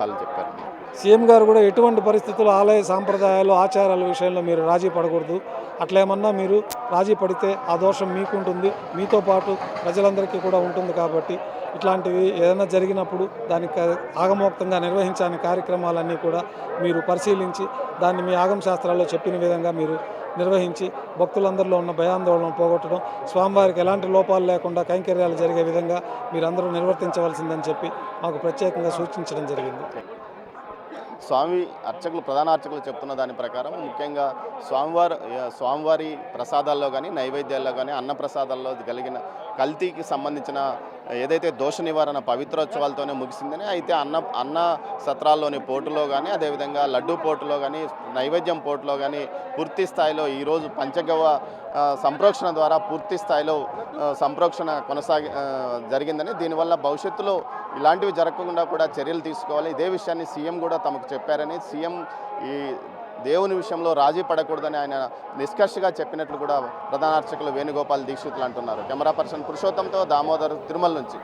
వాళ్ళు చెప్పారు. సీఎం గారు కూడా ఎటువంటి పరిస్థితుల్లో ఆలయ సాంప్రదాయాలు, ఆచారాల విషయంలో మీరు రాజీ పడకూడదు. అట్లేమన్నా మీరు రాజీ పడితే ఆ దోషం మీకుంటుంది, మీతో పాటు ప్రజలందరికీ కూడా ఉంటుంది కాబట్టి ఇట్లాంటివి ఏదైనా జరిగినప్పుడు దానికి ఆగమోక్తంగా నిర్వహించని కార్యక్రమాలన్నీ కూడా మీరు పరిశీలించి దాన్ని మీ ఆగమ శాస్త్రాల్లో చెప్పిన విధంగా మీరు నిర్వహించి భక్తులందరిలో ఉన్న భయాందోళన పోగొట్టడం, స్వామివారికి ఎలాంటి లోపాలు లేకుండా కైంకర్యాలు జరిగే విధంగా మీరందరూ నిర్వర్తించవలసిందని చెప్పి మాకు ప్రత్యేకంగా సూచించడం జరిగింది. స్వామి అర్చకులు, ప్రధాన అర్చకులు చెప్తున్న దాని ప్రకారం ముఖ్యంగా స్వామివారి ప్రసాదాల్లో కానీ, నైవేద్యాల్లో కానీ, అన్న ప్రసాదాల్లో కలిగిన కల్తీకి సంబంధించిన ఏదైతే దోష నివారణ పవిత్రోత్సవాలతోనే ముగిసిందని, అయితే అన్న సత్రాల్లోని పోటులో కానీ, అదేవిధంగా లడ్డూ పోటులో కానీ, నైవేద్యం పోటులో కానీ పూర్తి స్థాయిలో ఈరోజు పంచగవ్వ సంప్రోక్షణ ద్వారా పూర్తి స్థాయిలో సంప్రోక్షణ జరిగిందని, దీనివల్ల భవిష్యత్తులో ఇలాంటివి జరగకుండా కూడా చర్యలు తీసుకోవాలి. ఇదే విషయాన్ని సీఎం కూడా తమకు చెప్పారని, సీఎం ఈ దేవుని విషయంలో రాజీ పడకూడదని ఆయన నిష్కర్షగా చెప్పినట్లు కూడా ప్రధాన అర్చకులు వేణుగోపాల్ దీక్షితులు అంటున్నారు. కెమెరా పర్సన్ పురుషోత్తంతో దామోదర్, తిరుమల నుంచి.